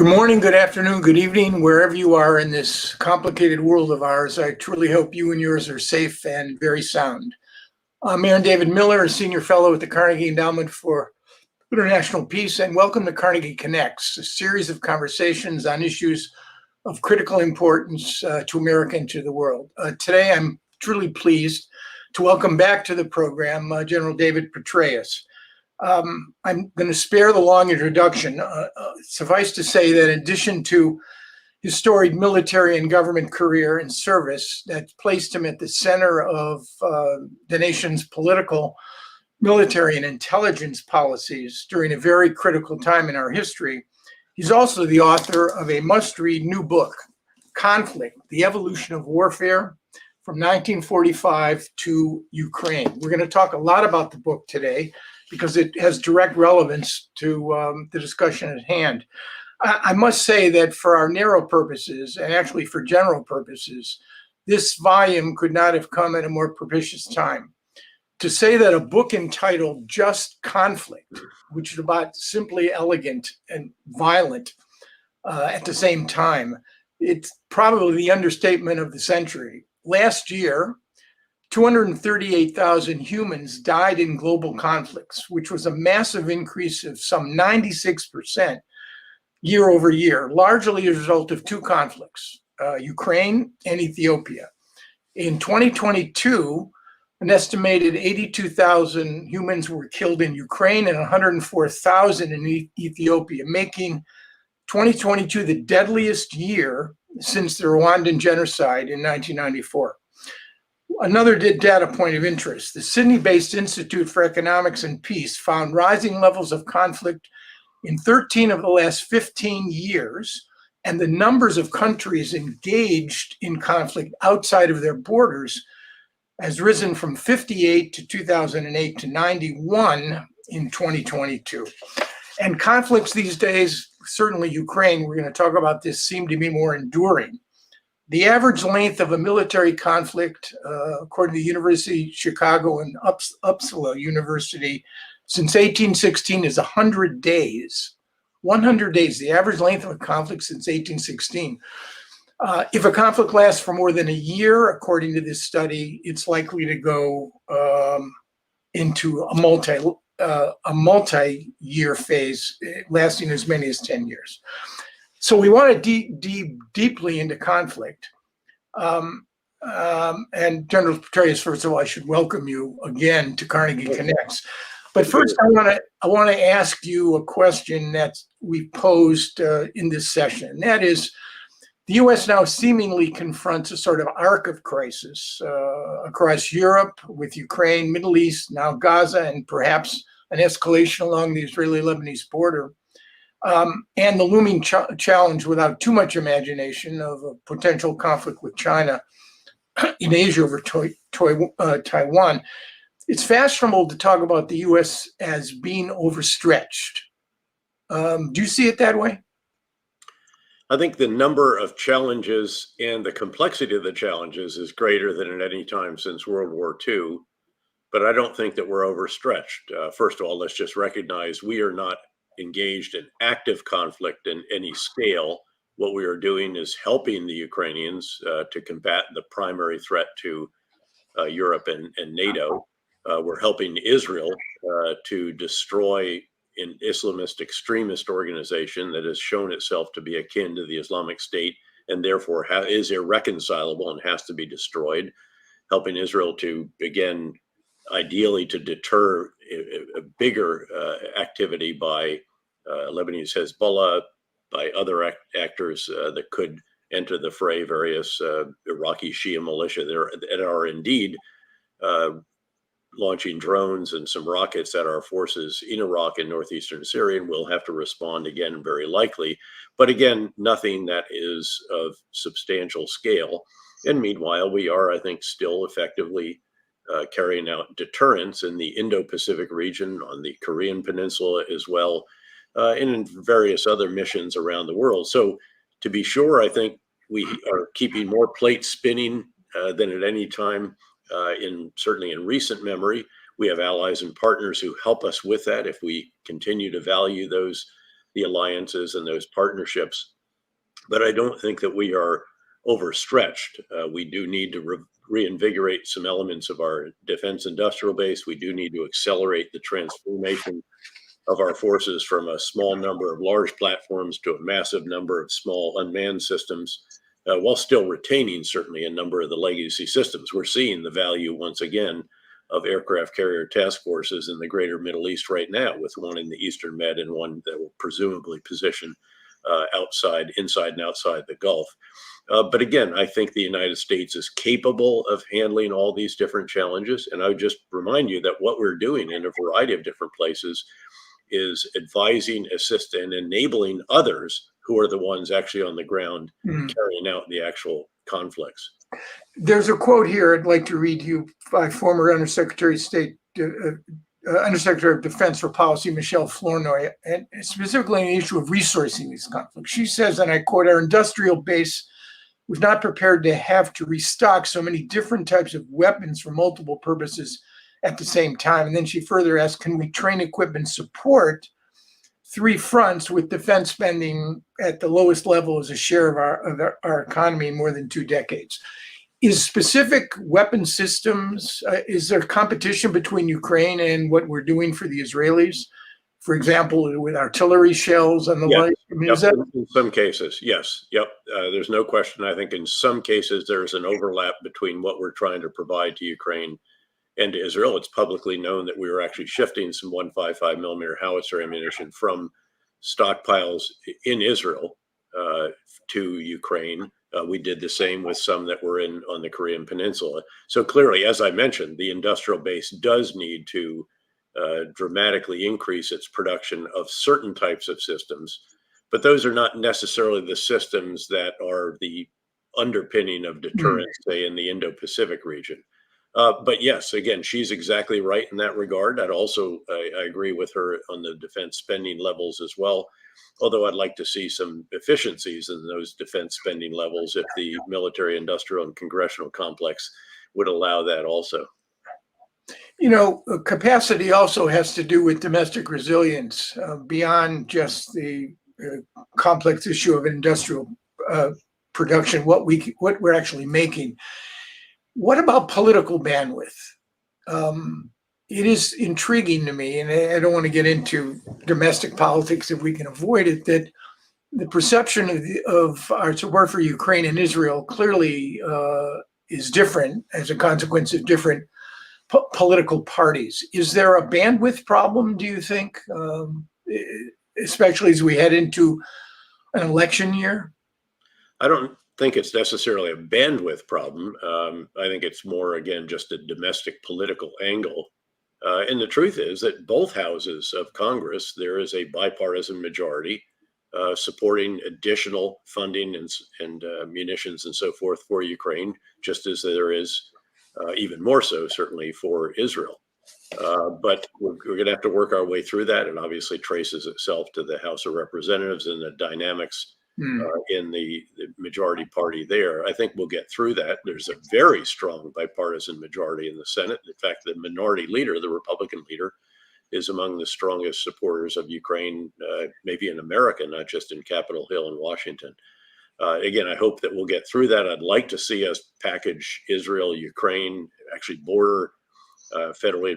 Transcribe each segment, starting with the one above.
Good morning, good afternoon, good evening, wherever you are in this complicated world of ours. I truly hope you and yours are safe and very sound. I'm Aaron David Miller, a senior fellow at the Carnegie Endowment for International Peace, and welcome to Carnegie Connects, a series of conversations on issues of critical importance to America and to the world. Today, I'm truly pleased to welcome back to the program General David Petraeus. I'm going to spare the long introduction. Suffice to say that in addition to his storied military and government career and service that placed him at the center of the nation's political, military, and intelligence policies during a very critical time in our history, he's also the author of a must-read new book, Conflict: The Evolution of Warfare from 1945 to Ukraine. We're going to talk a lot about the book today, because it has direct relevance to the discussion at hand. I must say that for our narrow purposes, and actually for general purposes, this volume could not have come at a more propitious time. To say that a book entitled Just Conflict, which is about simply elegant and violent at the same time, it's probably the understatement of the century. Last year, 238,000 humans died in global conflicts, which was a massive increase of some 96% year over year, largely as a result of two conflicts, Ukraine and Ethiopia. In 2022, an estimated 82,000 humans were killed in Ukraine and 104,000 in Ethiopia, making 2022 the deadliest year since the Rwandan genocide in 1994. Another data point of interest: the Sydney-based Institute for Economics and Peace found rising levels of conflict in 13 of the last 15 years, and the numbers of countries engaged in conflict outside of their borders has risen from 58 to 2008 to 91 in 2022. And conflicts these days, certainly Ukraine, we're going to talk about this, seem to be more enduring. The average length of a military conflict, according to the University of Chicago and Uppsala University, since 1816 is 100 days. 100 days, the average length of a conflict since 1816. If a conflict lasts for more than a year, according to this study, it's likely to go into a multi-year phase, lasting as many as 10 years. So we want to deeply into conflict. And General Petraeus, first of all, I should welcome you again to Carnegie Connects. But first, I want to ask you a question that we posed in this session. And that is, the U.S. now seemingly confronts a sort of arc of crisis across Europe with Ukraine, Middle East, now Gaza, and perhaps an escalation along the Israeli-Lebanese border. And the looming challenge, without too much imagination, of a potential conflict with China in Asia over Taiwan. It's fashionable to talk about the U.S. as being overstretched. Do you see it that way? I think the number of challenges and the complexity of the challenges is greater than at any time since World War II, but I don't think that we're overstretched. First of all, let's just recognize we are not engaged in active conflict in any scale. What we are doing is helping the Ukrainians to combat the primary threat to Europe and NATO. We're helping Israel to destroy an Islamist extremist organization that has shown itself to be akin to the Islamic State and therefore is irreconcilable and has to be destroyed. Helping Israel to, again, ideally to deter a bigger activity by Lebanese Hezbollah, by other actors that could enter the fray, various Iraqi Shia militia that are indeed launching drones and some rockets at our forces in Iraq and northeastern Syria, and we'll have to respond again, very likely. But again, nothing that is of substantial scale. And meanwhile, we are, I think, still effectively carrying out deterrence in the Indo-Pacific region, on the Korean Peninsula as well, and in various other missions around the world. So to be sure, I think we are keeping more plates spinning than at any time certainly in recent memory. We have allies and partners who help us with that if we continue to value those the alliances and those partnerships. But I don't think that we are overstretched. We do need to reinvigorate some elements of our defense industrial base. We do need to accelerate the transformation of our forces from a small number of large platforms to a massive number of small unmanned systems, while still retaining certainly a number of the legacy systems. We're seeing the value once again of aircraft carrier task forces in the greater Middle East right now, with one in the Eastern Med and one that will presumably position inside and outside the Gulf. But again, I think the United States is capable of handling all these different challenges. And I would just remind you that what we're doing in a variety of different places is advising, assisting, and enabling others who are the ones actually on the ground carrying out the actual conflicts. There's a quote here I'd like to read to you by former Undersecretary of State, Undersecretary of Defense for Policy, Michelle Flournoy, and specifically on the issue of resourcing these conflicts. She says, and I quote, "Our industrial base was not prepared to have to restock so many different types of weapons for multiple purposes at the same time." And then she further asked, "Can we train, equip, and support three fronts with defense spending at the lowest level as a share of our economy in more than 2 decades?" Is specific weapon systems, is there competition between Ukraine and what we're doing for the Israelis? For example, with artillery shells and the like? I mean, in some cases, yes. Yep. There's no question. I think in some cases there's an overlap between what we're trying to provide to Ukraine and to Israel. It's publicly known that we were actually shifting some 155 millimeter howitzer ammunition from stockpiles in Israel to Ukraine. We did the same with some that were on the Korean Peninsula. So clearly, as I mentioned, the industrial base does need to dramatically increase its production of certain types of systems, but those are not necessarily the systems that are the underpinning of deterrence, say, in the Indo-Pacific region. But yes, again, she's exactly right in that regard. I agree with her on the defense spending levels as well. Although I'd like to see some efficiencies in those defense spending levels if the military, industrial, and congressional complex would allow that also. You know, capacity also has to do with domestic resilience, beyond just the complex issue of industrial production, what we're actually making. What about political bandwidth? It is intriguing to me, and I don't want to get into domestic politics if we can avoid it, that the perception of our support for Ukraine and Israel clearly is different as a consequence of different political parties. Is there a bandwidth problem, do you think, especially as we head into an election year? I don't think it's necessarily a bandwidth problem. I think it's more, again, just a domestic political angle. And the truth is that both houses of Congress, there is a bipartisan majority supporting additional funding and munitions and so forth for Ukraine, just as there is even more so, certainly, for Israel. But we're going to have to work our way through that. It obviously traces itself to the House of Representatives and the dynamics in the majority party there. I think we'll get through that. There's a very strong bipartisan majority in the Senate. In fact, the minority leader, the Republican leader, is among the strongest supporters of Ukraine, maybe in America, not just in Capitol Hill in Washington. Again, I hope that we'll get through that. I'd like to see us package Israel, Ukraine, actually border Federal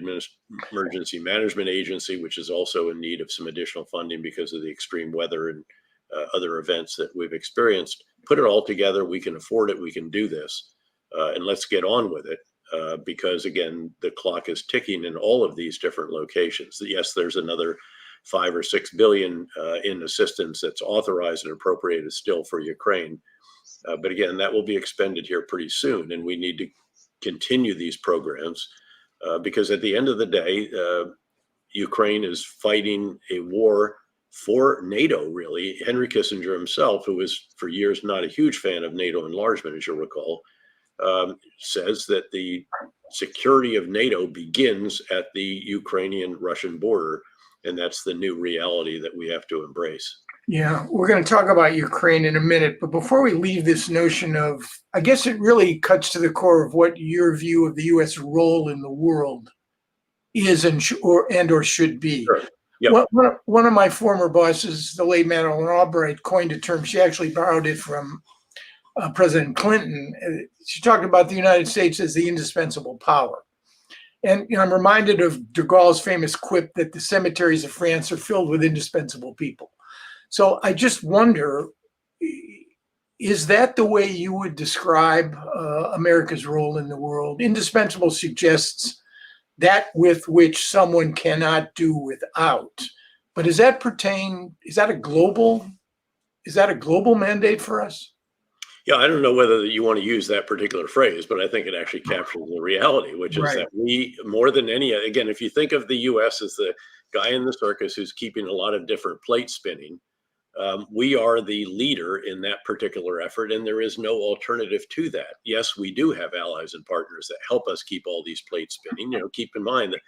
Emergency Management Agency, which is also in need of some additional funding because of the extreme weather and other events that we've experienced. Put it all together. We can afford it. We can do this. And let's get on with it. Because again, the clock is ticking in all of these different locations. Yes, there's another 5 or 6 billion in assistance that's authorized and appropriated still for Ukraine. But again, that will be expended here pretty soon. And we need to continue these programs because at the end of the day, Ukraine is fighting a war for NATO, really. Henry Kissinger himself, who was for years not a huge fan of NATO enlargement, as you'll recall, says that the security of NATO begins at the Ukrainian-Russian border, and that's the new reality that we have to embrace. Yeah, we're going to talk about Ukraine in a minute, but before we leave this notion of, I guess it really cuts to the core of what your view of the U.S. role in the world is or should be. Sure. Yep. One of my former bosses, the late Madeleine Albright, coined a term. She actually borrowed it from President Clinton. She talked about the United States as the indispensable power. And I'm reminded of de Gaulle's famous quip that the cemeteries of France are filled with indispensable people. So I just wonder, is that the way you would describe America's role in the world? Indispensable suggests that with which someone cannot do without. But does that pertain, is that a global mandate for us? Yeah, I don't know whether you want to use that particular phrase, but I think it actually captures the reality, which is that we, more than any, again, if you think of the U.S. as the guy in the circus who's keeping a lot of different plates spinning, we are the leader in that particular effort, and there is no alternative to that. Yes, we do have allies and partners that help us keep all these plates spinning. Keep in mind that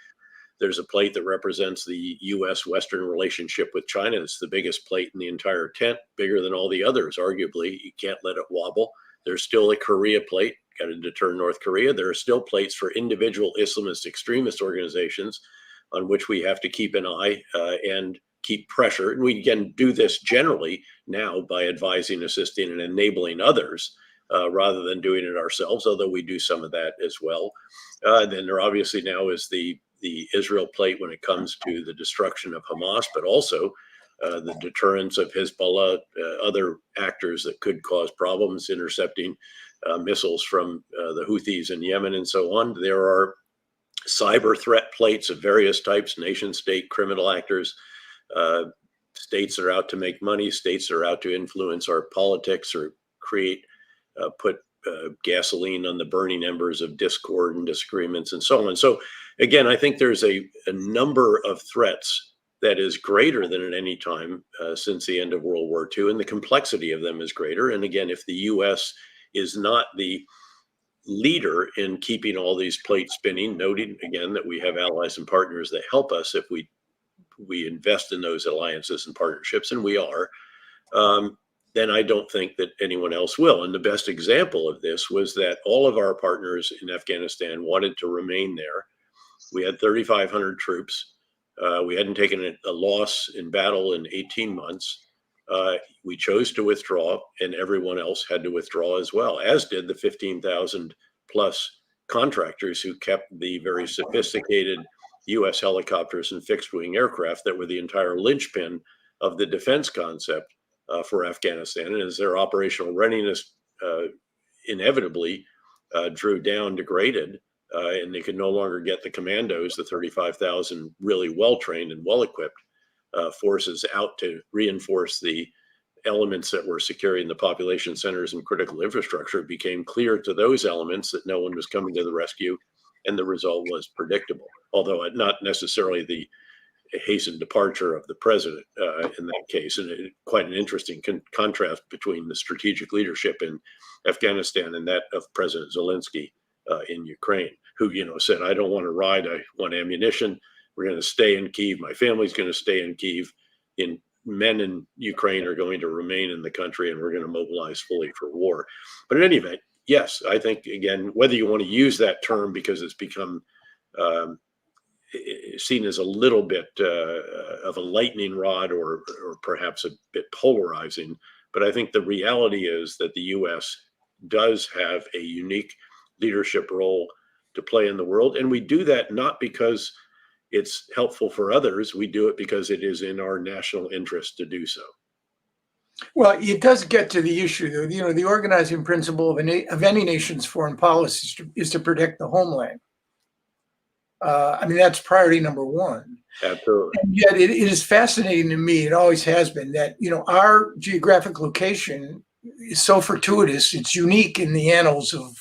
there's a plate that represents the U.S.-Western relationship with China. It's the biggest plate in the entire tent, bigger than all the others, arguably. You can't let it wobble. There's still a Korea plate, got to deter North Korea. There are still plates for individual Islamist extremist organizations on which we have to keep an eye and keep pressure. And we can do this generally now by advising, assisting, and enabling others rather than doing it ourselves, although we do some of that as well. Then there obviously now is the Israel plate when it comes to the destruction of Hamas, but also the deterrence of Hezbollah, other actors that could cause problems, intercepting missiles from the Houthis in Yemen and so on. There are cyber threat plates of various types, nation state, criminal actors, states that are out to make money, states that are out to influence our politics or put gasoline on the burning embers of discord and disagreements and so on. So again, I think there's a number of threats that is greater than at any time since the end of World War II, and the complexity of them is greater. And again, if the U.S. is not the leader in keeping all these plates spinning, noting again that we have allies and partners that help us if we invest in those alliances and partnerships, and we are, then I don't think that anyone else will. And the best example of this was that all of our partners in Afghanistan wanted to remain there. We had 3,500 troops. We hadn't taken a loss in battle in 18 months. We chose to withdraw, and everyone else had to withdraw as well, as did the 15,000 plus contractors who kept the very sophisticated U.S. helicopters and fixed wing aircraft that were the entire linchpin of the defense concept for Afghanistan. And as their operational readiness inevitably drew down, degraded, and they could no longer get the commandos, the 35,000 really well-trained and well-equipped forces out to reinforce the elements that were securing the population centers and critical infrastructure, it became clear to those elements that no one was coming to the rescue, and the result was predictable, although not necessarily the hastened departure of the president in that case. And quite an interesting contrast between the strategic leadership in Afghanistan and that of President Zelensky in Ukraine, who, said, I don't want to ride, I want ammunition. We're going to stay in Kyiv. My family's going to stay in Kyiv. Men in Ukraine are going to remain in the country, and we're going to mobilize fully for war. But in any event, yes, I think, again, whether you want to use that term because it's become seen as a little bit of a lightning rod or perhaps a bit polarizing, but I think the reality is that the U.S. does have a unique leadership role to play in the world. And we do that not because it's helpful for others. We do it because it is in our national interest to do so. Well, it does get to the issue, though. The organizing principle of any nation's foreign policy is to protect the homeland. That's priority number one. Absolutely. And yet it is fascinating to me, it always has been, that, our geographic location is so fortuitous. It's unique in the annals of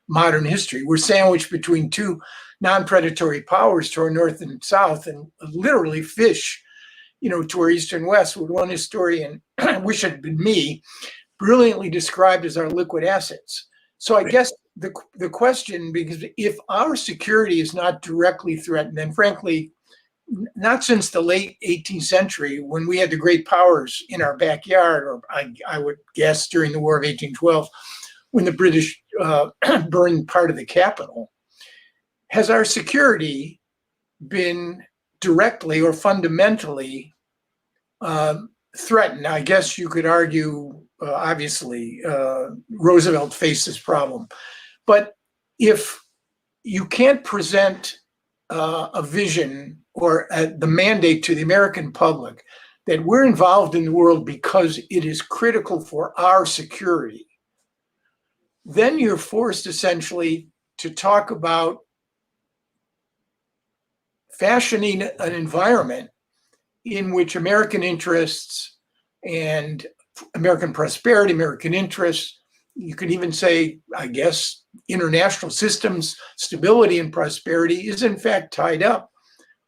modern history. We're sandwiched between two non-predatory powers to our north and south, and literally fish, to our east and west, what one historian, I wish it had been me, brilliantly described as our liquid assets. So I guess the question, because if our security is not directly threatened, and frankly, not since the late 18th century, when we had the great powers in our backyard, or I would guess during the War of 1812, when the British burned part of the capital, has our security been directly or fundamentally threatened. I guess you could argue, obviously, Roosevelt faced this problem. But if you can't present a vision or the mandate to the American public that we're involved in the world because it is critical for our security, then you're forced essentially to talk about fashioning an environment in which American interests and American prosperity, American interests, you could even say, I guess, international systems, stability and prosperity is in fact tied up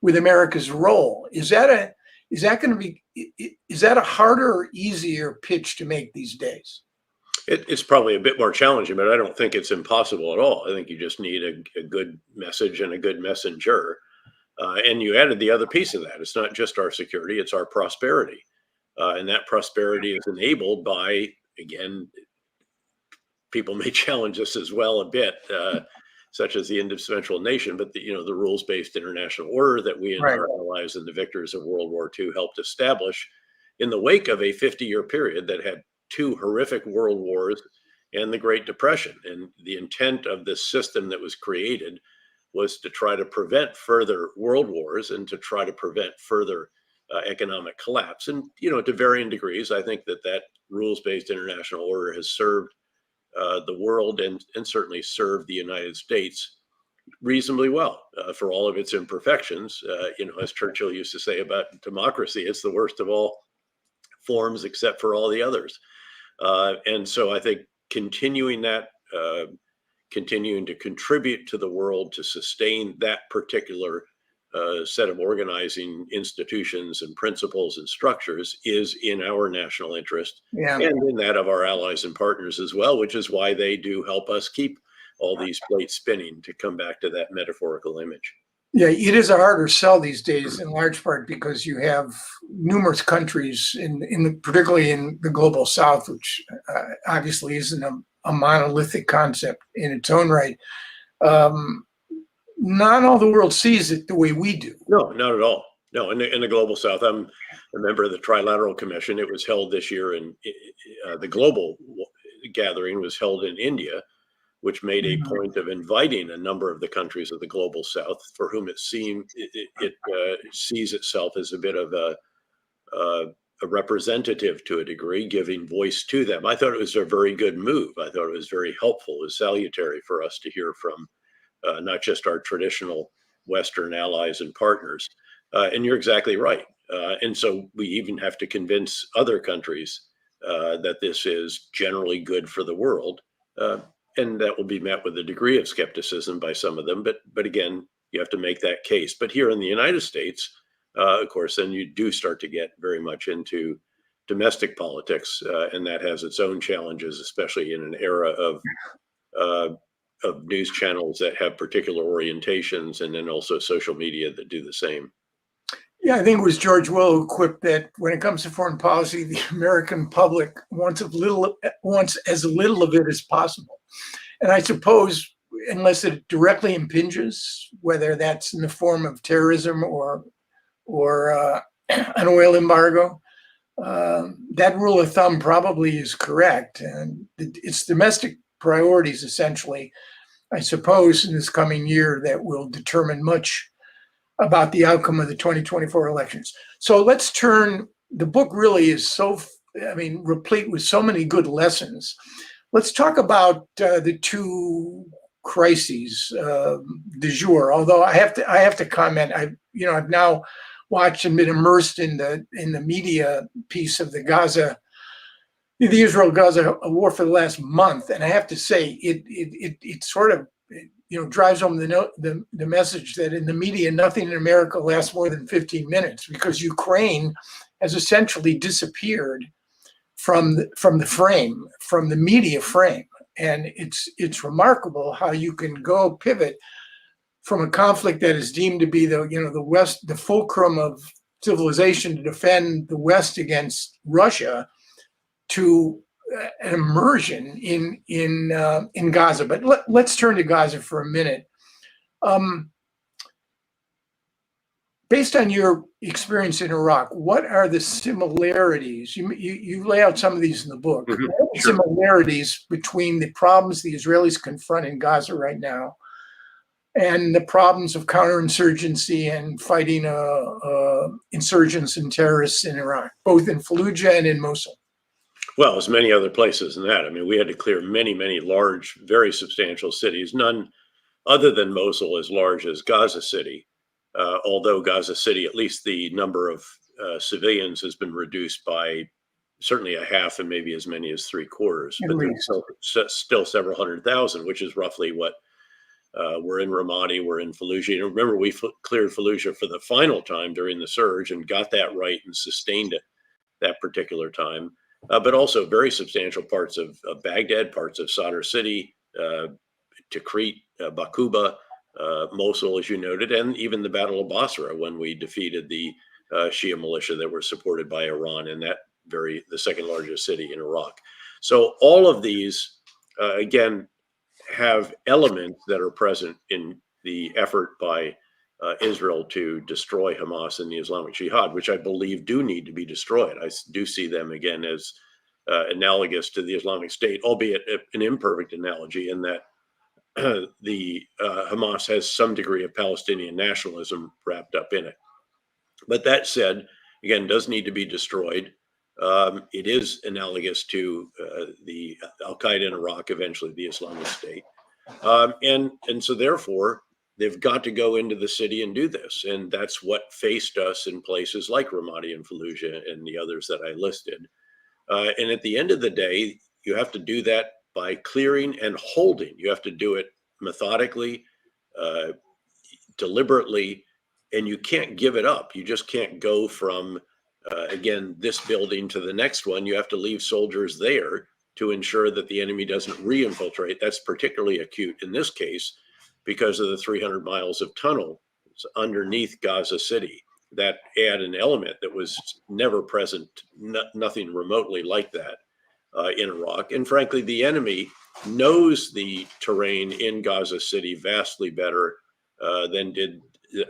with America's role. Is that a harder or easier pitch to make these days? It's probably a bit more challenging, but I don't think it's impossible at all. I think you just need a good message and a good messenger. And you added the other piece of that. It's not just our security, it's our prosperity. And that prosperity is enabled by, again, people may challenge this as well a bit, such as the indispensable nation, but the rules-based international order that we and our allies and the victors of World War II helped establish in the wake of a 50-year period that had two horrific world wars and the Great Depression. And the intent of this system that was created was to try to prevent further world wars and to try to prevent further economic collapse. And, to varying degrees, I think that rules-based international order has served the world and certainly served the United States reasonably well for all of its imperfections. As Churchill used to say about democracy, it's the worst of all forms except for all the others. And so I think continuing to contribute to the world to sustain that particular set of organizing institutions and principles and structures is in our national interest, and in that of our allies and partners as well, which is why they do help us keep all these plates spinning, to come back to that metaphorical image. Yeah, it is a harder sell these days, in large part because you have numerous countries, particularly in the global South, which obviously isn't a monolithic concept in its own right. Not all the world sees it the way we do. No, not at all. No, in the global South, I'm a member of the Trilateral Commission. It was held this year, and the global gathering was held in India, which made a point of inviting a number of the countries of the global South, for whom it sees itself as a bit of a representative to a degree, giving voice to them. I thought it was a very good move. I thought it was very helpful. It was salutary for us to hear from not just our traditional Western allies and partners. And you're exactly right. And so we even have to convince other countries that this is generally good for the world. And that will be met with a degree of skepticism by some of them. But again, you have to make that case. But here in the United States, of course, then you do start to get very much into domestic politics. And that has its own challenges, especially in an era of news channels that have particular orientations, and then also social media that do the same. Yeah, I think it was George Will who quipped that when it comes to foreign policy, the American public wants as little of it as possible. And I suppose, unless it directly impinges, whether that's in the form of terrorism or an oil embargo, that rule of thumb probably is correct. And it's domestic priorities, essentially, I suppose, in this coming year that will determine much about the outcome of the 2024 elections. So let's turn, the book really is replete with so many good lessons. Let's talk about the two crises du jour. Although I have to comment, I've now watched and been immersed in the media piece of the Israel-Gaza war for the last month, and I have to say it sort of drives home the message that in the media nothing in America lasts more than 15 minutes, because Ukraine has essentially disappeared from the media frame, and it's remarkable how you can go pivot from a conflict that is deemed to be the West, the fulcrum of civilization to defend the West against Russia, to an immersion in Gaza. But let's turn to Gaza for a minute. based on your experience in Iraq, what are the similarities? You lay out some of these in the book. Mhm, What are the sure. similarities between the problems the Israelis confront in Gaza right now and the problems of counterinsurgency and fighting insurgents and terrorists in Iraq, both in Fallujah and in Mosul? Well, as many other places than that. I mean, we had to clear many, many large, very substantial cities, none other than Mosul as large as Gaza City. Although Gaza City, at least the number of civilians has been reduced by certainly a half and maybe as many as three quarters, At but there's least. still several hundred thousand, which is roughly what we're in Ramadi, we're in Fallujah. And remember, we cleared Fallujah for the final time during the surge and got that right and sustained it that particular time. But also very substantial parts of Baghdad, parts of Sadr City, Tikrit, Bakuba, Mosul, as you noted, and even the Battle of Basra when we defeated the Shia militia that were supported by Iran in that the second largest city in Iraq. So all of these, again, have elements that are present in the effort by Israel to destroy Hamas and the Islamic Jihad, which I believe do need to be destroyed. I do see them again as analogous to the Islamic State, albeit an imperfect analogy in that the Hamas has some degree of Palestinian nationalism wrapped up in it. But that said, again, does need to be destroyed. It is analogous to the Al Qaeda in Iraq, eventually the Islamic State, and so therefore they've got to go into the city and do this, and that's what faced us in places like Ramadi and Fallujah and the others that I listed. And at the end of the day, you have to do that by clearing and holding. You have to do it methodically, uh, deliberately, and you can't give it up. You just can't go from, again, this building to the next one. You have to leave soldiers there to ensure that the enemy doesn't re-infiltrate. That's particularly acute in this case because of the 300 miles of tunnel underneath Gaza City that add an element that was never present, nothing remotely like that in Iraq. And frankly, the enemy knows the terrain in Gaza City vastly better than did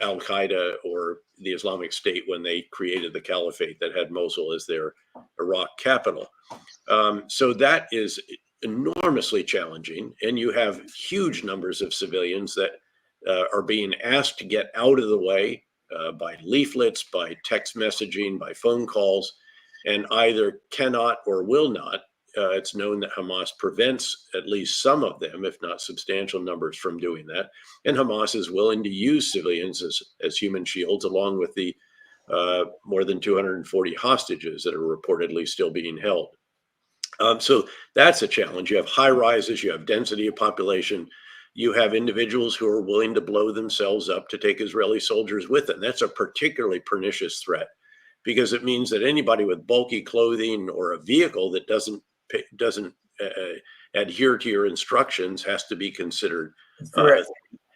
Al Qaeda or the Islamic State when they created the caliphate that had Mosul as their Iraq capital. So that is enormously challenging. And you have huge numbers of civilians that are being asked to get out of the way by leaflets, by text messaging, by phone calls, and either cannot or will not. It's known that Hamas prevents at least some of them, if not substantial numbers, from doing that. And Hamas is willing to use civilians as human shields, along with the more than 240 hostages that are reportedly still being held. So that's a challenge. You have high rises, you have density of population, you have individuals who are willing to blow themselves up to take Israeli soldiers with them. That's a particularly pernicious threat because it means that anybody with bulky clothing or a vehicle that doesn't adhere to your instructions has to be considered.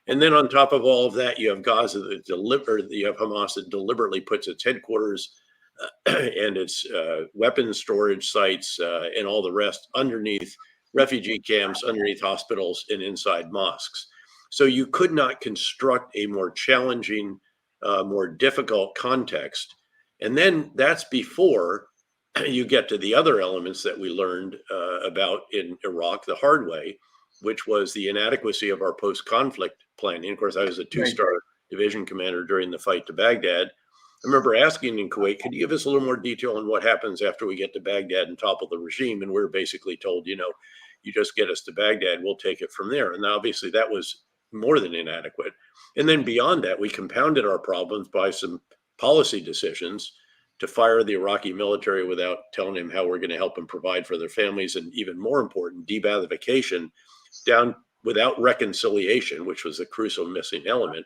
And then on top of all of that, you have Gaza you have Hamas that deliberately puts its headquarters and its weapons storage sites and all the rest underneath refugee camps, underneath hospitals, and inside mosques. So you could not construct a more challenging, more difficult context. And then that's before you get to the other elements that we learned about in Iraq the hard way, which was the inadequacy of our post-conflict planning. Of course, I was a two-star division commander during the fight to Baghdad. I remember asking in Kuwait, could you give us a little more detail on what happens after we get to Baghdad and topple the regime? And we were basically told, you just get us to Baghdad, we'll take it from there. And obviously that was more than inadequate. And then beyond that, we compounded our problems by some policy decisions to fire the Iraqi military without telling them how we're going to help them provide for their families, and even more important, de-Baathification down without reconciliation, which was a crucial missing element,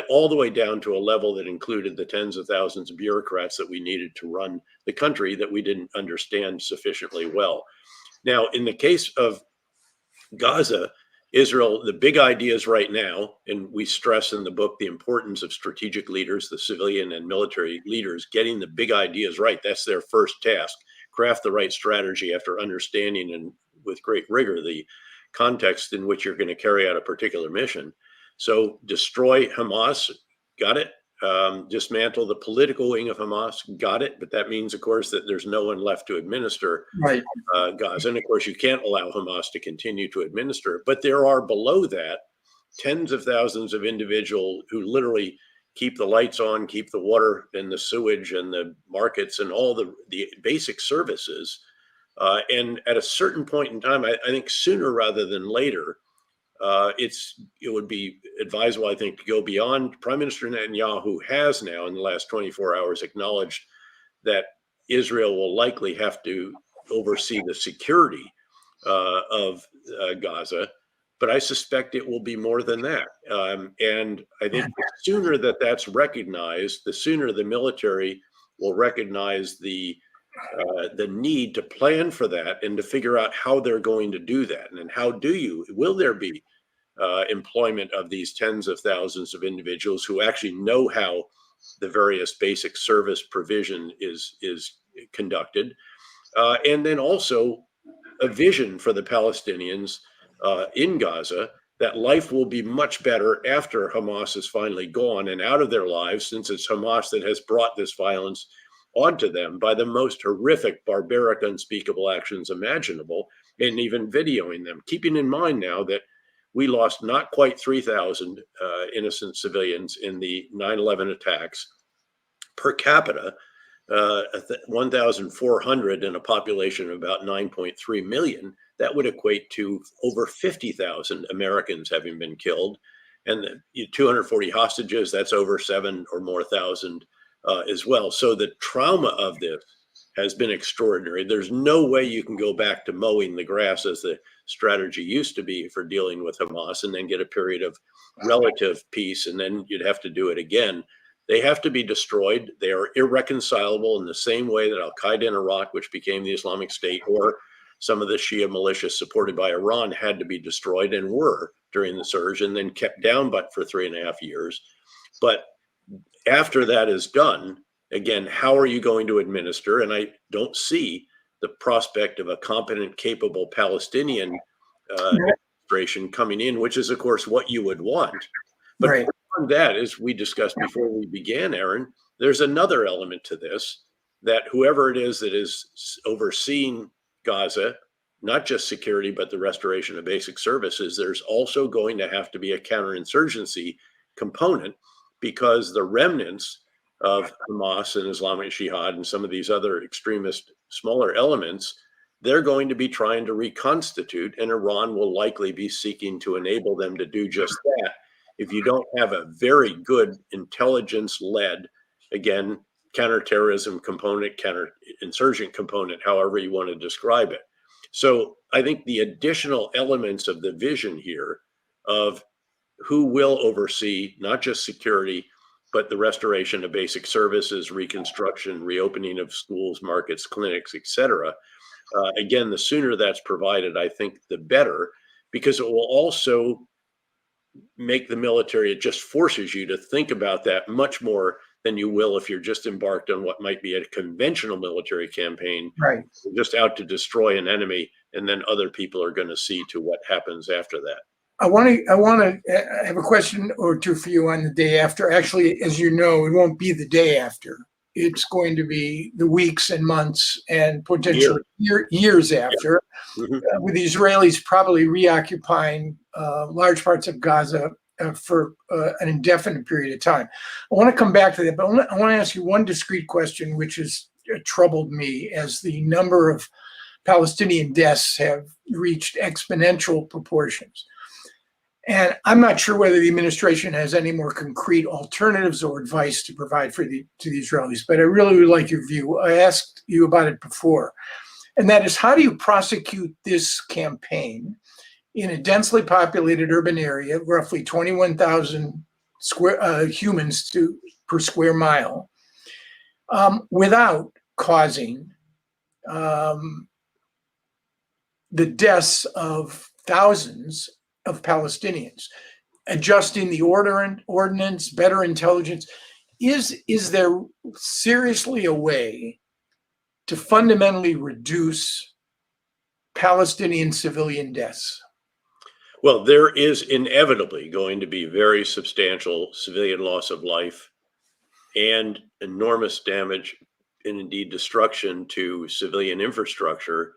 all the way down to a level that included the tens of thousands of bureaucrats that we needed to run the country that we didn't understand sufficiently well. Now, in the case of Gaza, Israel, the big ideas right now, and we stress in the book the importance of strategic leaders, the civilian and military leaders, getting the big ideas right. That's their first task. Craft the right strategy after understanding and with great rigor the context in which you're going to carry out a particular mission. So destroy Hamas, got it. dismantle the political wing of Hamas. Got it. But that means, of course, that there's no one left to administer Right. Gaza. And of course, you can't allow Hamas to continue to administer. But there are below that tens of thousands of individuals who literally keep the lights on, keep the water and the sewage and the markets and all the basic services. And at a certain point in time, I think sooner rather than later, it would be advisable, I think, to go beyond. Prime Minister Netanyahu has now, in the last 24 hours, acknowledged that Israel will likely have to oversee the security of Gaza, but I suspect it will be more than that. And I think the sooner that that's recognized, the sooner the military will recognize the need to plan for that and to figure out how they're going to do that. And how will there be employment of these tens of thousands of individuals who actually know how the various basic service provision is conducted, and then also a vision for the Palestinians in Gaza that life will be much better after Hamas is finally gone and out of their lives, since it's Hamas that has brought this violence onto them by the most horrific, barbaric, unspeakable actions imaginable, and even videoing them, keeping in mind now that we lost not quite 3,000 innocent civilians in the 9/11 attacks. Per capita, 1,400 in a population of about 9.3 million. That would equate to over 50,000 Americans having been killed. And 240 hostages, that's over 7 or more thousand as well. So the trauma of this has been extraordinary. There's no way you can go back to mowing the grass as the strategy used to be for dealing with Hamas and then get a period of relative peace, and then you'd have to do it again. They have to be destroyed. They are irreconcilable in the same way that Al-Qaeda in Iraq, which became the Islamic State, or some of the Shia militias supported by Iran, had to be destroyed and were during the surge, and then kept down but for 3.5 years. But after that is done, again, how are you going to administer? And I don't see the prospect of a competent, capable Palestinian administration coming in, which is, of course, what you would want. But Right. beyond that, as we discussed before we began, Aaron, there's another element to this, that whoever it is that is overseeing Gaza, not just security, but the restoration of basic services, there's also going to have to be a counterinsurgency component, because the remnants of Hamas and Islamic Jihad and some of these other extremist smaller elements, they're going to be trying to reconstitute, and Iran will likely be seeking to enable them to do just that. If you don't have a very good intelligence-led, again, counterterrorism component, counterinsurgent component, however you want to describe it. So I think the additional elements of the vision here of who will oversee not just security, but the restoration of basic services, reconstruction, reopening of schools, markets, clinics, etc. Again, the sooner that's provided, I think the better, because it will also make the military, it just forces you to think about that much more than you will if you're just embarked on what might be a conventional military campaign, Right. just out to destroy an enemy, and then other people are going to see to what happens after that. I want to have a question or two for you on the day after. Actually, as you know, it won't be the day after. It's going to be the weeks and months and potentially years after, with the Israelis probably reoccupying large parts of Gaza for an indefinite period of time. I want to come back to that, but I want to ask you one discrete question, which has troubled me as the number of Palestinian deaths have reached exponential proportions. And I'm not sure whether the administration has any more concrete alternatives or advice to provide to the Israelis, but I really would like your view. I asked you about it before, and that is, how do you prosecute this campaign in a densely populated urban area, roughly 21,000 humans per square mile, without causing the deaths of thousands of Palestinians, adjusting the ordinance, better intelligence? Is there seriously a way to fundamentally reduce Palestinian civilian deaths? Well, there is inevitably going to be very substantial civilian loss of life and enormous damage and indeed destruction to civilian infrastructure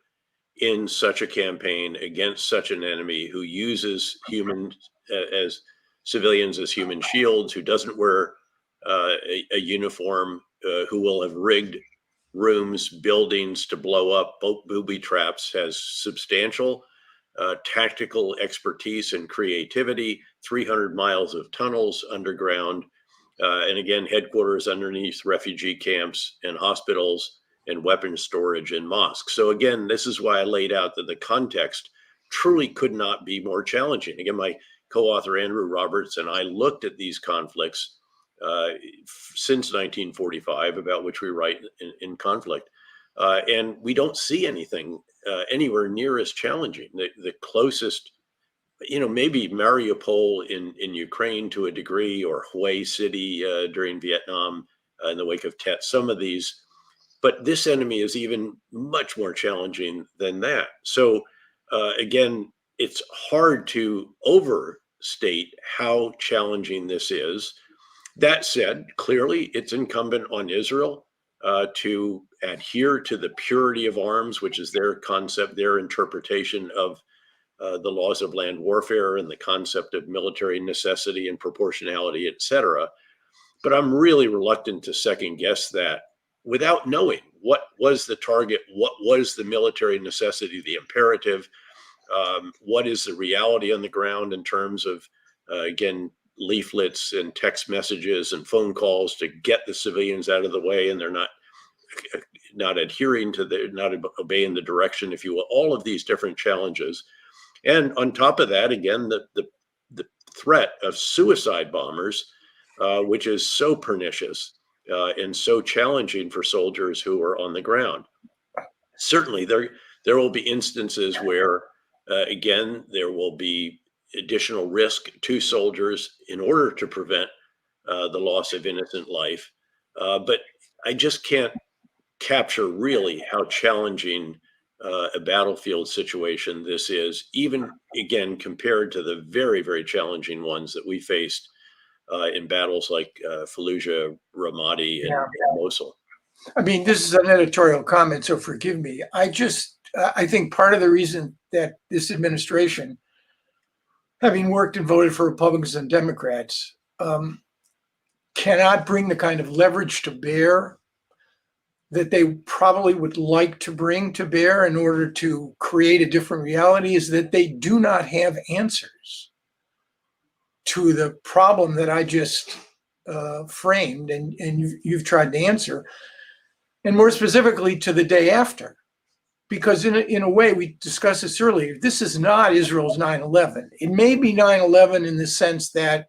in such a campaign against such an enemy who uses humans as civilians as human shields, who doesn't wear a uniform, who will have rigged rooms, buildings to blow up, booby traps, has substantial tactical expertise and creativity, 300 miles of tunnels underground, and again, headquarters underneath refugee camps and hospitals and weapons storage and mosques. So again, this is why I laid out that the context truly could not be more challenging. Again, my co-author Andrew Roberts and I looked at these conflicts since 1945, about which we write in Conflict, and we don't see anything anywhere near as challenging. The closest, maybe Mariupol in Ukraine to a degree, or Hue City during Vietnam in the wake of Tet, some of these. But this enemy is even much more challenging than that. So again, it's hard to overstate how challenging this is. That said, clearly it's incumbent on Israel to adhere to the purity of arms, which is their concept, their interpretation of the laws of land warfare and the concept of military necessity and proportionality, et cetera. But I'm really reluctant to second guess that without knowing what was the target, what was the military necessity, the imperative, what is the reality on the ground in terms of, again, leaflets and text messages and phone calls to get the civilians out of the way, and they're not adhering to not obeying the direction, if you will. All of these different challenges, and on top of that, again, the threat of suicide bombers, which is so pernicious and so challenging for soldiers who are on the ground. Certainly, there will be instances where, again, there will be additional risk to soldiers in order to prevent the loss of innocent life. But I just can't capture really how challenging a battlefield situation this is, even, again, compared to the very, very challenging ones that we faced in battles like Fallujah, Ramadi, and Mosul. I mean, this is an editorial comment, so forgive me. I think part of the reason that this administration, having worked and voted for Republicans and Democrats, cannot bring the kind of leverage to bear that they probably would like to bring to bear in order to create a different reality, is that they do not have answers to the problem that I just framed and you've tried to answer, and more specifically to the day after. Because in a way, we discussed this earlier, this is not Israel's 9/11. It may be 9/11 in the sense that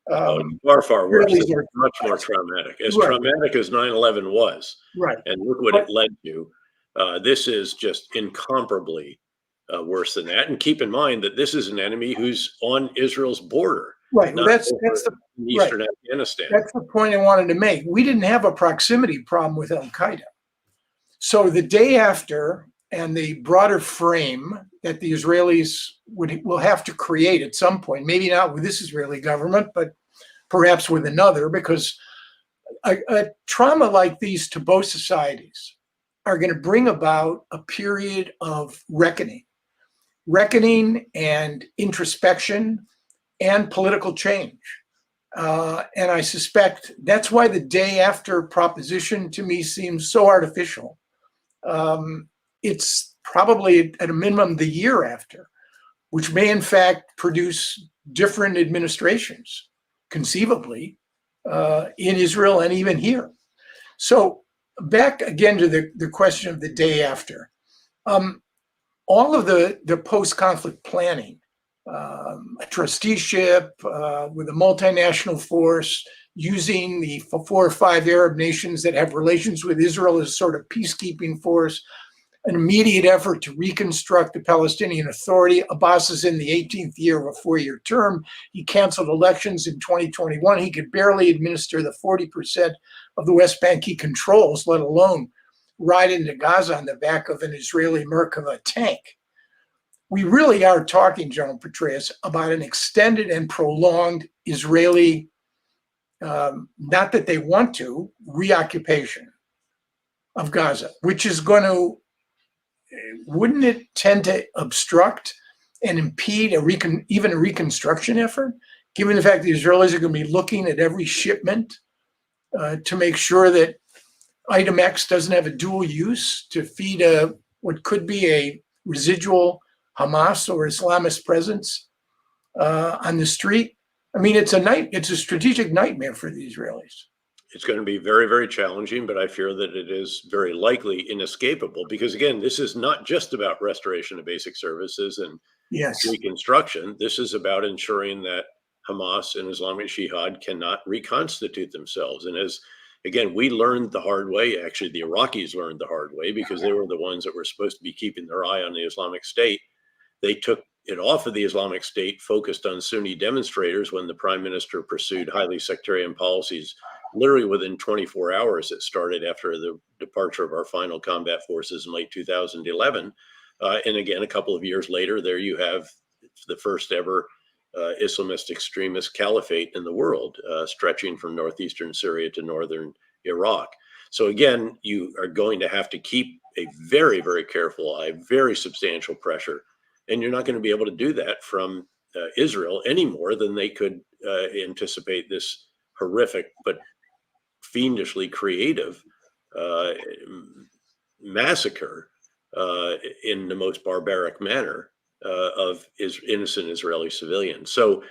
far worse. It's much more traumatic. As traumatic as 9/11 was, right? And look what it led to. This is just incomparably worse than that. And keep in mind that this is an enemy who's on Israel's border. Right. Well, that's the eastern Afghanistan. That's the point I wanted to make. We didn't have a proximity problem with Al Qaeda. So the day after, and the broader frame that the Israelis will have to create at some point, maybe not with this Israeli government, but perhaps with another, because a trauma like these to both societies are going to bring about a period of reckoning and introspection and political change. And I suspect that's why the day after proposition to me seems so artificial. It's probably at a minimum the year after, which may in fact produce different administrations, conceivably, in Israel and even here. So back again to the question of the day after. All of the post-conflict planning, a trusteeship with a multinational force, using the 4 or 5 Arab nations that have relations with Israel as sort of peacekeeping force, an immediate effort to reconstruct the Palestinian Authority. Abbas is in the 18th year of a 4-year term. He canceled elections in 2021. He could barely administer the 40% of the West Bank he controls, let alone ride into Gaza on the back of an Israeli Merkava tank. We really are talking, General Petraeus, about an extended and prolonged Israeli not that they want to, reoccupation of Gaza, which is going to, wouldn't it tend to obstruct and impede even a reconstruction effort, given the fact the Israelis are going to be looking at every shipment to make sure that item X doesn't have a dual use to feed what could be a residual Hamas or Islamist presence on the street? I mean, it's a strategic nightmare for the Israelis. It's going to be very, very challenging, but I fear that it is very likely inescapable because, again, this is not just about restoration of basic services and reconstruction. This is about ensuring that Hamas and Islamic Jihad cannot reconstitute themselves. And as, again, we learned the hard way, actually, the Iraqis learned the hard way because they were the ones that were supposed to be keeping their eye on the Islamic State. They took it off of the Islamic State, focused on Sunni demonstrators when the prime minister pursued highly sectarian policies. Literally within 24 hours, it started after the departure of our final combat forces in late 2011. And again, a couple of years later, there you have the first ever Islamist extremist caliphate in the world, stretching from northeastern Syria to northern Iraq. So again, you are going to have to keep a very, very careful eye, very substantial pressure. And you're not going to be able to do that from Israel any more than they could anticipate this horrific but fiendishly creative massacre in the most barbaric manner of innocent Israeli civilians. So,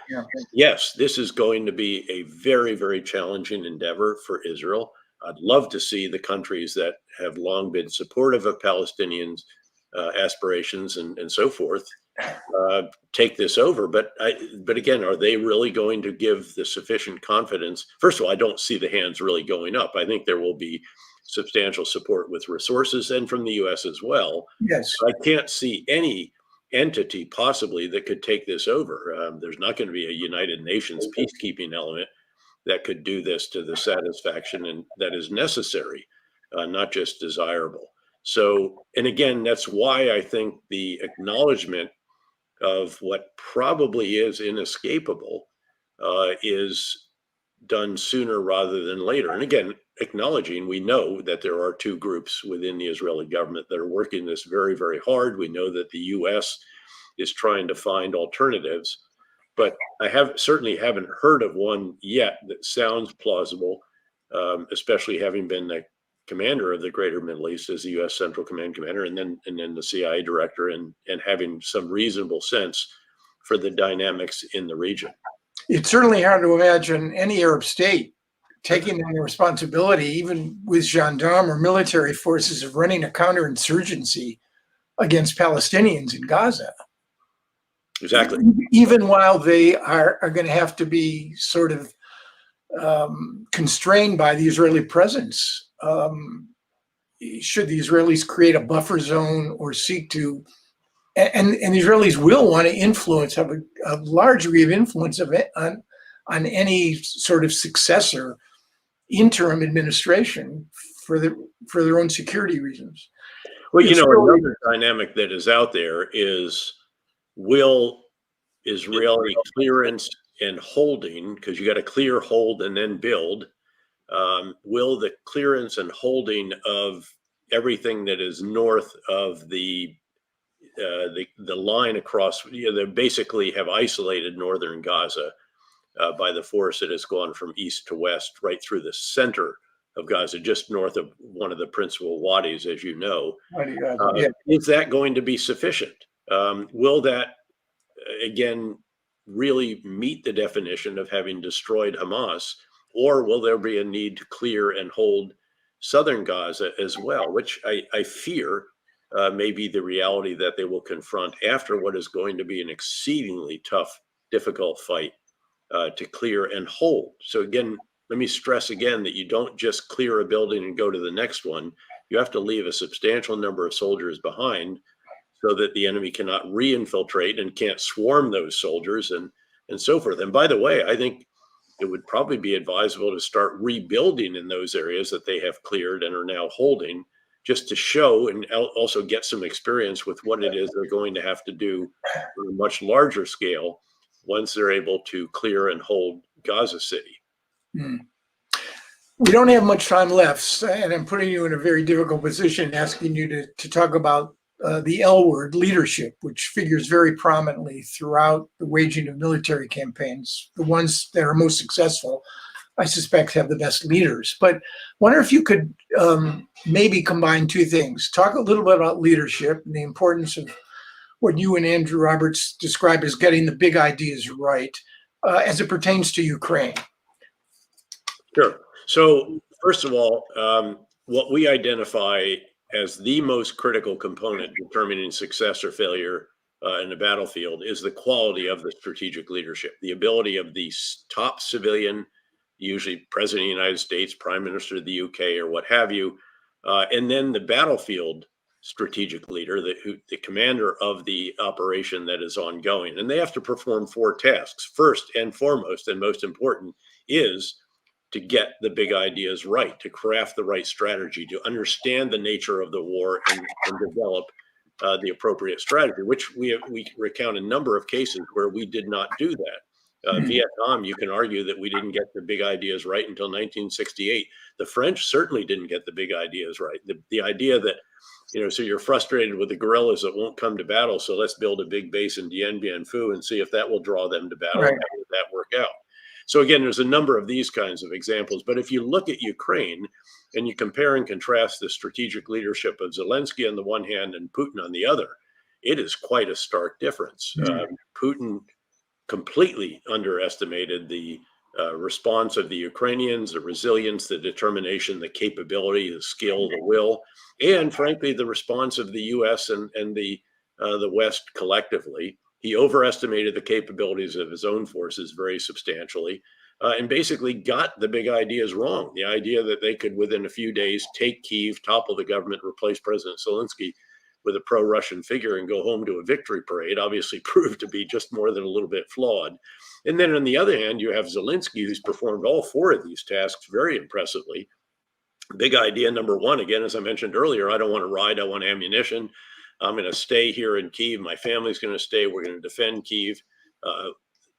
yes, this is going to be a very, very challenging endeavor for Israel. I'd love to see the countries that have long been supportive of Palestinians' aspirations and so forth take this over. But again, are they really going to give the sufficient confidence? First of all, I don't see the hands really going up. I think there will be substantial support with resources and from the U.S. as well. Yes, I can't see any entity possibly that could take this over. There's not going to be a United Nations peacekeeping element that could do this to the satisfaction and that is necessary, not just desirable. So, and again, that's why I think the acknowledgement of what probably is inescapable is done sooner rather than later. And again, acknowledging we know that there are two groups within the Israeli government that are working this very, very hard. We know that the U.S. is trying to find alternatives, but I certainly haven't heard of one yet that sounds plausible, especially having been the commander of the Greater Middle East as the U.S. Central Command commander, and then the CIA director, and having some reasonable sense for the dynamics in the region. It's certainly hard to imagine any Arab state taking on the responsibility, even with gendarme or military forces, of running a counterinsurgency against Palestinians in Gaza. Exactly. Even while they are going to have to be sort of constrained by the Israeli presence. Should the Israelis create a buffer zone or seek to, and the Israelis will want to influence, have a large degree of influence of it on any sort of successor interim administration for their own security reasons. Well, another dynamic that is out there is, will Israeli clearance and holding, because you got to clear, hold, and then build, will the clearance and holding of everything that is north of the line across, they basically have isolated northern Gaza by the force that has gone from east to west right through the center of Gaza, just north of one of the principal wadis, as you know. Is that going to be sufficient? Will that, again, really meet the definition of having destroyed Hamas, or will there be a need to clear and hold southern Gaza as well, which I fear may be the reality that they will confront after what is going to be an exceedingly tough, difficult fight to clear and hold. So again, let me stress again that you don't just clear a building and go to the next one. You have to leave a substantial number of soldiers behind so that the enemy cannot re-infiltrate and can't swarm those soldiers and so forth. And by the way, I think it would probably be advisable to start rebuilding in those areas that they have cleared and are now holding, just to show and also get some experience with what it is they're going to have to do on a much larger scale once they're able to clear and hold Gaza City. Hmm. We don't have much time left, and I'm putting you in a very difficult position, asking you to talk about the L word, leadership, which figures very prominently throughout the waging of military campaigns. The ones that are most successful, I suspect, have the best leaders. But wonder if you could maybe combine two things. Talk a little bit about leadership and the importance of what you and Andrew Roberts describe as getting the big ideas right as it pertains to Ukraine. Sure. So, first of all, what we identify as the most critical component determining success or failure in the battlefield is the quality of the strategic leadership, the ability of the top civilian, usually President of the United States, Prime Minister of the UK, or what have you, and then the battlefield strategic leader, the commander of the operation that is ongoing. And they have to perform four tasks. First and foremost, and most important, is to get the big ideas right, to craft the right strategy, to understand the nature of the war and develop the appropriate strategy, which we recount a number of cases where we did not do that. Vietnam, you can argue that we didn't get the big ideas right until 1968. The French certainly didn't get the big ideas right. The idea that, so you're frustrated with the guerrillas that won't come to battle, so let's build a big base in Dien Bien Phu and see if that will draw them to battle. Right. How did that work out? So again, there's a number of these kinds of examples. But if you look at Ukraine and you compare and contrast the strategic leadership of Zelensky on the one hand and Putin on the other, it is quite a stark difference. Putin completely underestimated the response of the Ukrainians, the resilience, the determination, the capability, the skill, the will, and frankly, the response of the U.S. and the West collectively. He overestimated the capabilities of his own forces very substantially and basically got the big ideas wrong. The idea that they could, within a few days, take Kyiv, topple the government, replace President Zelensky with a pro-Russian figure and go home to a victory parade obviously proved to be just more than a little bit flawed. And then on the other hand, you have Zelensky, who's performed all four of these tasks very impressively. Big idea number one, again, as I mentioned earlier, I don't want to ride, I want ammunition. I'm going to stay here in Kyiv. My family's going to stay. We're going to defend Kyiv.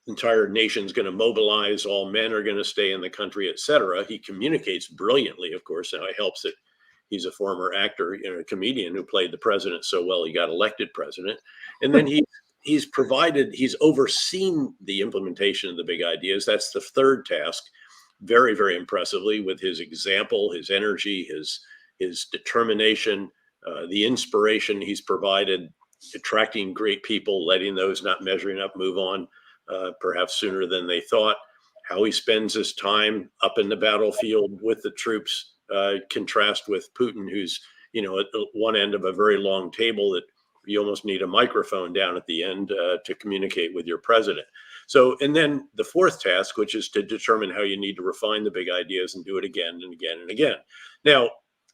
Entire nation's going to mobilize. All men are going to stay in the country, etc. He communicates brilliantly, of course. Now it helps that he's a former actor, a comedian who played the president so well he got elected president. And then he's overseen the implementation of the big ideas. That's the third task, very, very impressively, with his example, his energy, his determination. The inspiration he's provided, attracting great people, letting those not measuring up move on perhaps sooner than they thought, how he spends his time up in the battlefield with the troops, contrast with Putin, who's, at one end of a very long table that you almost need a microphone down at the end to communicate with your president. So, and then the fourth task, which is to determine how you need to refine the big ideas and do it again and again and again. Now,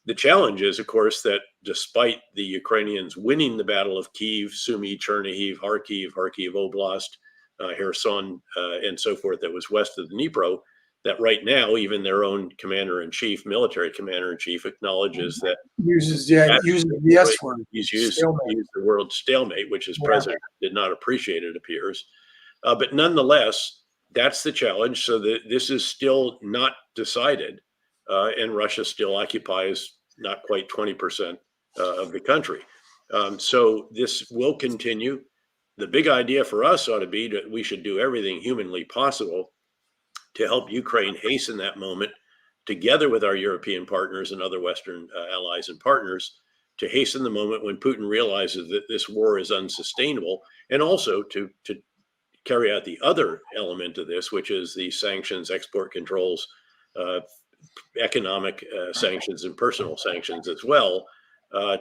the challenge is, of course, that despite the Ukrainians winning the Battle of Kyiv, Sumy, Chernihiv, Kharkiv Oblast, Kherson, and so forth, that was west of the Dnipro, that right now, even their own commander-in-chief, military commander-in-chief, acknowledges that uses the S word. He's used the word stalemate, which his president did not appreciate, it appears. But nonetheless, that's the challenge. So this is still not decided. And Russia still occupies not quite 20% of the country. So this will continue. The big idea for us ought to be that we should do everything humanly possible to help Ukraine hasten that moment, together with our European partners and other Western allies and partners, to hasten the moment when Putin realizes that this war is unsustainable, and also to carry out the other element of this, which is the sanctions, export controls, economic sanctions and personal sanctions as well,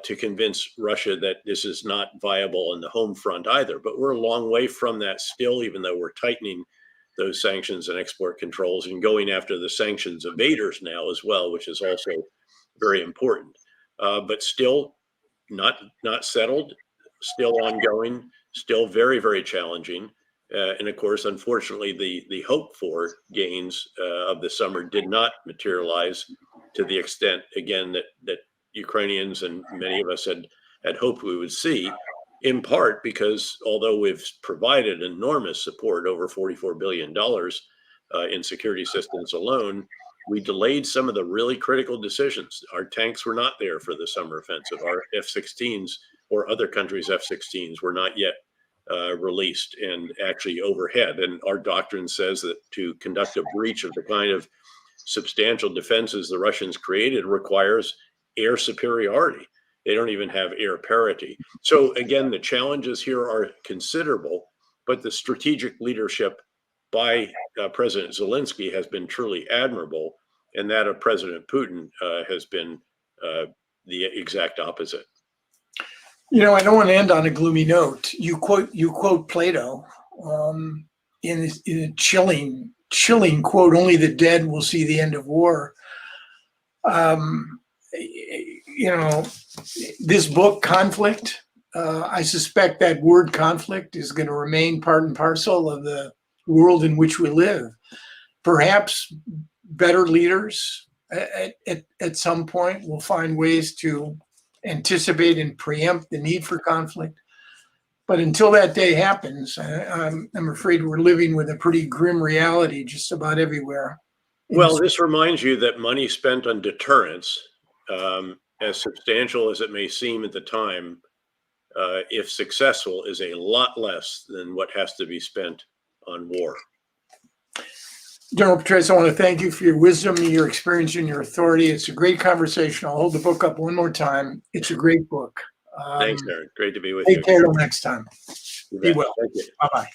to convince Russia that this is not viable on the home front either. But we're a long way from that still, even though we're tightening those sanctions and export controls and going after the sanctions evaders now as well, which is also very important. But still not settled, still ongoing, still very, very challenging. And of course, unfortunately, the hope for gains of the summer did not materialize to the extent, again, that Ukrainians and many of us had hoped we would see, in part because although we've provided enormous support, over $44 billion, in security assistance alone, we delayed some of the really critical decisions. Our tanks were not there for the summer offensive. Our F-16s or other countries' F-16s were not yet released and actually overhead. And our doctrine says that to conduct a breach of the kind of substantial defenses the Russians created requires air superiority. They don't even have air parity. So again, the challenges here are considerable, but the strategic leadership by President Zelensky has been truly admirable, and that of President Putin has been the exact opposite. You know, I don't want to end on a gloomy note. You quote Plato in a chilling quote, "Only the dead will see the end of war." You know, this book, Conflict, I suspect that word conflict is going to remain part and parcel of the world in which we live. Perhaps better leaders at some point will find ways to anticipate and preempt the need for conflict. But until that day happens, I'm afraid we're living with a pretty grim reality just about everywhere. Well, this reminds you that money spent on deterrence, as substantial as it may seem at the time, if successful, is a lot less than what has to be spent on war. General Petraeus, I want to thank you for your wisdom, your experience, and your authority. It's a great conversation. I'll hold the book up one more time. It's a great book. Thanks, Aaron. Great to be with you. Take care till next time. Be well. Thank you. Bye-bye.